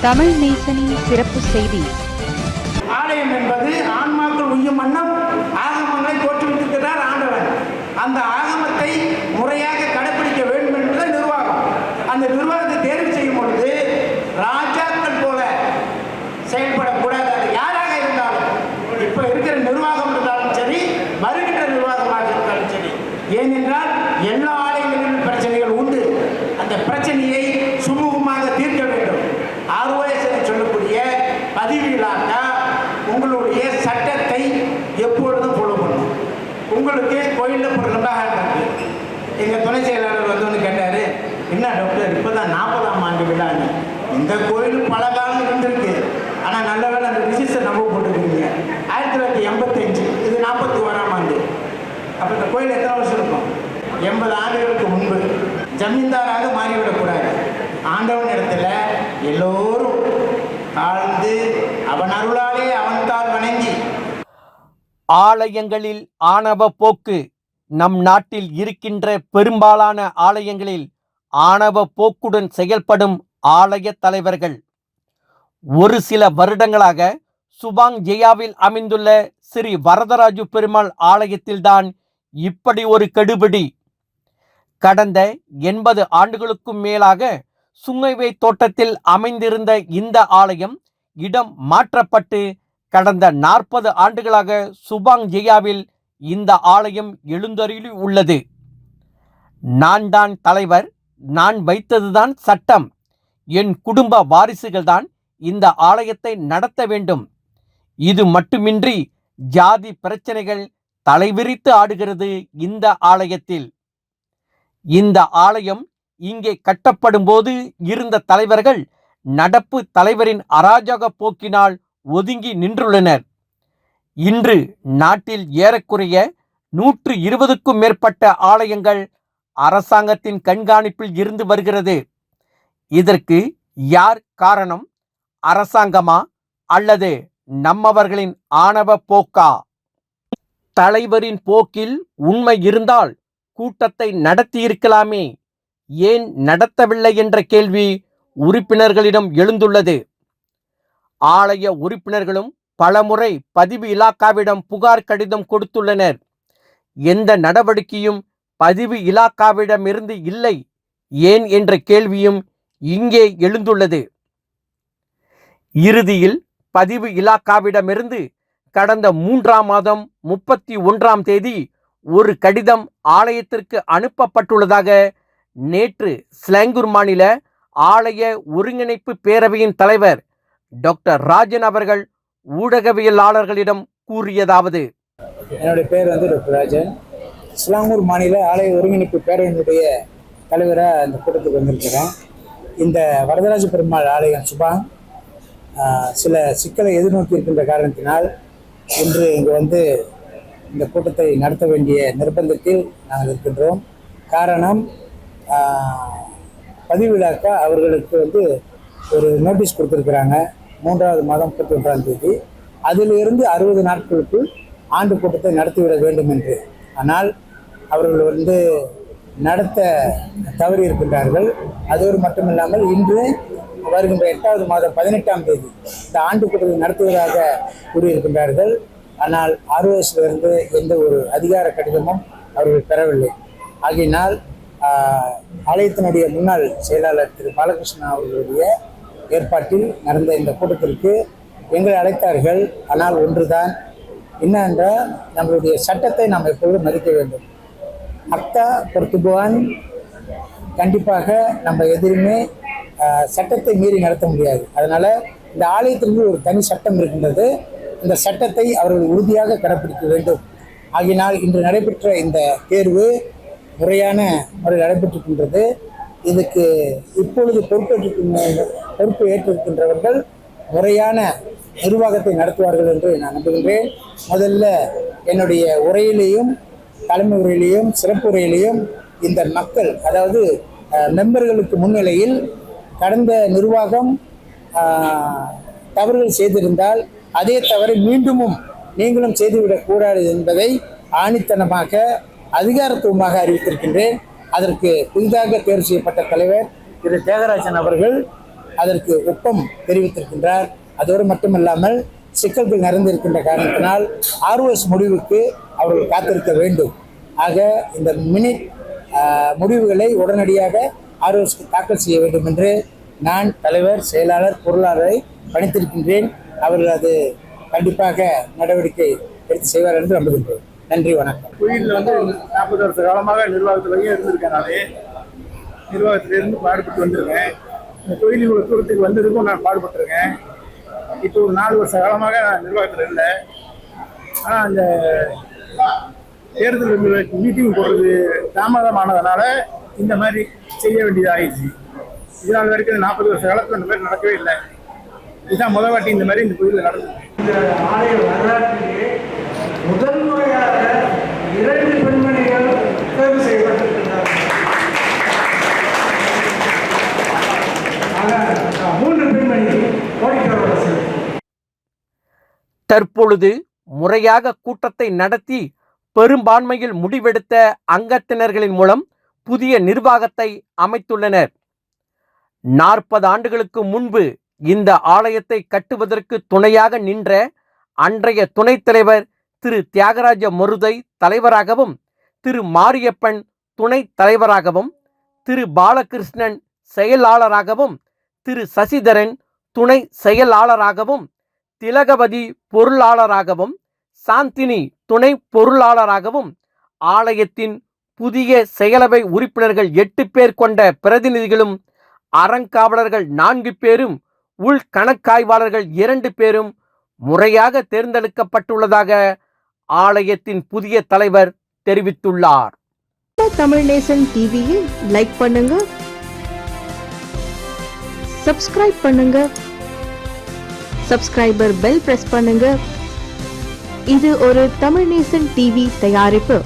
தமிழ் நேசனின் சிறப்பு செய்தி. ஆலயம் என்பது ஆன்மாக்கள் உய்யும் வண்ணம் ஆகமங்களை தோற்றுவித்திருக்கிறார் ஆண்டவன். அந்த ஆகமத்தை முறையாக கடைபிடிக்க வேண்டும் என்பது நிர்வாகம். அந்த நிர்வாகத்தை தேர்வு செய்யும் பொழுது ராஜாக்கள் போல செயல்படக்கூடாது. அது யாராக இருந்தாலும், இப்போ இருக்கிற நிர்வாகம் இருந்தாலும் சரி, வருகின்ற நிர்வாகமாக இருந்தாலும் சரி. ஏனென்றால் எல்லா ஆலயங்களிலும் பிரச்சனைகள் உண்டு. அந்த பிரச்சனையை சுமூகமாக தீர்க்க வேண்டும். ROS சொல்லக்கூடிய பதிவு இலாக்கா உங்களுடைய சட்டத்தை எப்பொழுதும் ஃபாலோ பண்ணணும். உங்களுக்கு கோயிலில் ஒரு நிர்வாகம் இருக்கு. எங்கள் துணை செயலாளர் வந்து கேட்டார், என்ன டாக்டர் இப்போ தான் 40ஆம் ஆண்டு விழான்னு. இந்த கோயில் பல காலம் இருந்திருக்கு, ஆனால் நல்ல வேலை அந்த ரிஜிஸ்டர் நம்ப போட்டுருக்கீங்க. 1985, இது 41ஆம் ஆண்டு. அப்போ இந்த கோயில் எத்தனை வருஷம் இருக்கும்? 80 ஆண்டுகளுக்கு முன்பு. ஜமீன்தாராக மாறிவிடக்கூடாது. ஆண்டவன் இடத்துல எல்லோரும் தாழ்ந்து அவன் அருளாலே அவன் தாள் வணங்கி. ஆலயங்களில் ஆணவ போக்கு. நம் நாட்டில் இருக்கின்ற பெரும்பாலான ஆலயங்களில் ஆணவ போக்குடன் செயல்படும் ஆலய தலைவர்கள். ஒரு சில வருடங்களாக சுபாங் ஜெயாவில் அமைந்துள்ள ஸ்ரீ வரதராஜ பெருமாள் ஆலயத்தில்தான் இப்படி ஒரு கெடுபிடி. கடந்த 80 ஆண்டுகளுக்கும் மேலாக சுங்கைவை தோட்டத்தில் அமைந்திருந்த இந்த ஆலயம் இடம் மாற்றப்பட்டு கடந்த 40 ஆண்டுகளாக சுபாங் ஜெயாவில் இந்த ஆலயம் எழுந்தருளி உள்ளது. நான் தான் தலைவர், நான் வைத்ததுதான் சட்டம், என் குடும்ப வாரிசுகள்தான் இந்த ஆலயத்தை நடத்த வேண்டும். இது மட்டுமின்றி ஜாதி பிரச்சனைகள் தலைவிரித்து ஆடுகிறது இந்த ஆலயத்தில். இந்த ஆலயம் இங்கே கட்டப்படும் போது இருந்த தலைவர்கள் நடப்பு தலைவரின் அராஜக போக்கினால் ஒதுங்கி நின்றுள்ளனர். இன்று நாட்டில் ஏறக்குறைய 120க்கும் மேற்பட்ட ஆலயங்கள் அரசாங்கத்தின் கண்காணிப்பில் இருந்து வருகிறது. இதற்கு யார் காரணம்? அரசாங்கமா அல்லது நம்மவர்களின் ஆணவ போக்கா? தலைவரின் போக்கில் உண்மை இருந்தால் கூட்டத்தை நடத்தியிருக்கலாமே, ஏன் நடத்தவில்லை என்ற கேள்வி உறுப்பினர்களிடம் எழுந்துள்ளது. ஆலய உறுப்பினர்களும் பலமுறை பதிவு இலாக்காவிடம் புகார் கடிதம் கொடுத்துள்ளனர். எந்த நடவடிக்கையும் பதிவு இலாக்காவிடமிருந்து இல்லை, ஏன் என்ற கேள்வியும் இங்கே எழுந்துள்ளது. இறுதியில் பதிவு இலாக்காவிடமிருந்து கடந்த 3ஆம் மாதம் 31ஆம் தேதி ஒரு கடிதம் ஆலயத்திற்கு அனுப்பப்பட்டுள்ளதாக நேற்று ஸ்லாங்கூர் மாநில ஆலய ஒருங்கிணைப்பு பேரவையின் தலைவர் டாக்டர் ராஜன் அவர்கள் ஊடகவியலாளர்களிடம் கூறியதாவது: என்னுடைய பேர் டாக்டர் ராஜன். ஸ்லாங்கூர் மாநில ஆலய ஒருங்கிணைப்பு பேரவையினுடைய தலைவராக இந்த கூட்டத்துக்கு வந்திருக்கிறேன். இந்த வரதராஜ பெருமாள் ஆலயம் சுபாங் சில சிக்கலை எதிர்நோக்கி இருக்கின்ற காரணத்தினால் இன்று இங்கு இந்த கூட்டத்தை நடத்த வேண்டிய நிர்பந்தத்தில் நாங்கள் இருக்கின்றோம். காரணம், பதிவிலாக்கா அவர்களுக்கு ஒரு நோட்டீஸ் கொடுத்துருக்குறாங்க. 3ஆவது மாதம் 31ஆம் தேதி. அதிலிருந்து 60 நாட்களுக்குள் ஆண்டு கூட்டத்தை நடத்திவிட வேண்டும் என்று. ஆனால் அவர்கள் நடத்த தவறி இருக்கின்றார்கள். அதோடு மட்டுமில்லாமல் இன்று வருகின்ற 8ஆவது மாதம் 18ஆம் தேதி இந்த ஆண்டு கூட்டத்தை நடத்துவதாக கூறியிருக்கின்றார்கள். ஆனால் ROSலிருந்து எந்த ஒரு அதிகார கடிதமும் அவர்கள் பெறவில்லை. ஆகையினால் ஆலயத்தினுடைய முன்னாள் செயலாளர் திரு பாலகிருஷ்ணன் அவர்களுடைய ஏற்பாட்டில் நடந்த இந்த கூட்டத்திற்கு எங்களை அழைத்தார்கள். ஆனால் ஒன்றுதான், என்னென்றால் நம்மளுடைய சட்டத்தை நாம் எப்பொழுதும் மதிக்க வேண்டும். அக்தா பொறுத்துபவான் கண்டிப்பாக நம்ம எதிலுமே சட்டத்தை மீறி நடத்த முடியாது. அதனால் இந்த ஆலயத்திற்கு ஒரு தனி சட்டம் இருக்கின்றது. இந்த சட்டத்தை அவர்கள் உறுதியாக கடைப்பிடிக்க வேண்டும். ஆகினால் இன்று நடைபெற்ற இந்த தேர்வு முறையான முறையில் நடைபெற்றிருக்கின்றது. இதுக்கு இப்பொழுது பொறுப்பு ஏற்றிருக்கின்றவர்கள் முறையான நிர்வாகத்தை நடத்துவார்கள் என்று நான் நம்புகின்றேன். முதல்ல என்னுடைய உரையிலேயும் தலைமை உரையிலேயும் சிறப்பு உரையிலேயும் இந்த மக்கள், அதாவது மெம்பர்களுக்கு முன்னிலையில் கடந்த நிர்வாகம் தவறுகள் செய்திருந்தால் அதே தவறை மீண்டுமும் நீங்களும் செய்துவிடக்கூடாது என்பதை ஆணித்தனமாக அதிகாரத்துவமாக அறிவித்திருக்கின்றேன். அதற்கு புதிதாக தேர்வு செய்யப்பட்ட தலைவர் திரு தியாகராஜன் அவர்கள் அதற்கு ஒப்பம் தெரிவித்திருக்கின்றார். அதோடு மட்டுமல்லாமல் சிக்கல்கள் நிறைந்திருக்கின்ற காரணத்தினால் ROS முடிவுக்கு அவர்கள் காத்திருக்க வேண்டும். ஆக இந்த மினிட் முடிவுகளை உடனடியாக ROSக்கு தாக்கல் செய்ய வேண்டும் என்று நான் தலைவர், செயலாளர், பொருளாளரை பணித்திருக்கின்றேன். அவர்கள் அது கண்டிப்பாக நடவடிக்கை எடுத்து செய்வார் என்று நம்புகின்றேன். நன்றி, வணக்கம். கோயிலில் 40 வருஷ காலமாக நிர்வாகத்திலேயே இருந்திருக்கேன். நிர்வாகத்திலிருந்து பாடுபட்டு வந்திருக்கேன். இந்த கோயிலில் ஒரு தூரத்துக்கு வந்ததுக்கும் நான் பாடுபட்டிருக்கேன். இப்போ ஒரு 4 வருஷ காலமாக நான் நிர்வாகத்தில் இல்லை. ஆனால் அந்த தேர்தல் மீட்டிங் போடுறது தாமதமானதுனால இந்த மாதிரி செய்ய வேண்டியது ஆயிடுச்சு. இதனால் வரைக்கும் 40 வருஷ காலத்தில் இந்த மாதிரி நடக்கவே இல்லை. இதுதான் முதல் வாட்டி இந்த மாதிரி இந்த கோயிலில் நடந்தது. இந்த ஆலய வரலாற்றிலே முதல் முறையாக 2 பெண்மணிகள் தேர்வு செய்யப்பட்டிருக்கிறார்கள். 3 பெண்மணிகள் கோடிக்கரோடு. தற்பொழுது முறையாக கூட்டத்தை நடத்தி பெரும்பான்மையில் முடிவெடுத்த அங்கத்தினர்களின் மூலம் புதிய நிர்வாகத்தை அமைத்துள்ளனர். 40 ஆண்டுகளுக்கு முன்பு இந்த ஆலயத்தை கட்டுவதற்கு துணையாக நின்ற அன்றைய துணைத் தலைவர் திரு தியாகராஜ மருதை தலைவராகவும், திரு மாரியப்பன் துணைத் தலைவராகவும், திரு பாலகிருஷ்ணன் செயலாளராகவும், திரு சசிதரன் துணை செயலாளராகவும், திலகவதி பொருளாளராகவும், சாந்தினி துணை பொருளாளராகவும், ஆலயத்தின் புதிய செயலவை உறுப்பினர்கள் 8 பேர் கொண்ட பிரதிநிதிகளும், அறங்காவலர்கள் 4 பேரும், உள்கணக்காய்வாளர்கள் 2 பேரும் முறையாக தேர்ந்தெடுக்கப்பட்டுள்ளதாக ஆலயத்தின் புதிய தலைவர் தெரிவித்துள்ளார். தமிழ் நேசன் டிவியை லைக் பண்ணுங்க, சப்ஸ்கிரைப் பண்ணுங்க, சப்ஸ்கிரைபர் பெல் பிரஸ் பண்ணுங்க. இது ஒரு தமிழ் நேசன் டிவி தயாரிப்பு.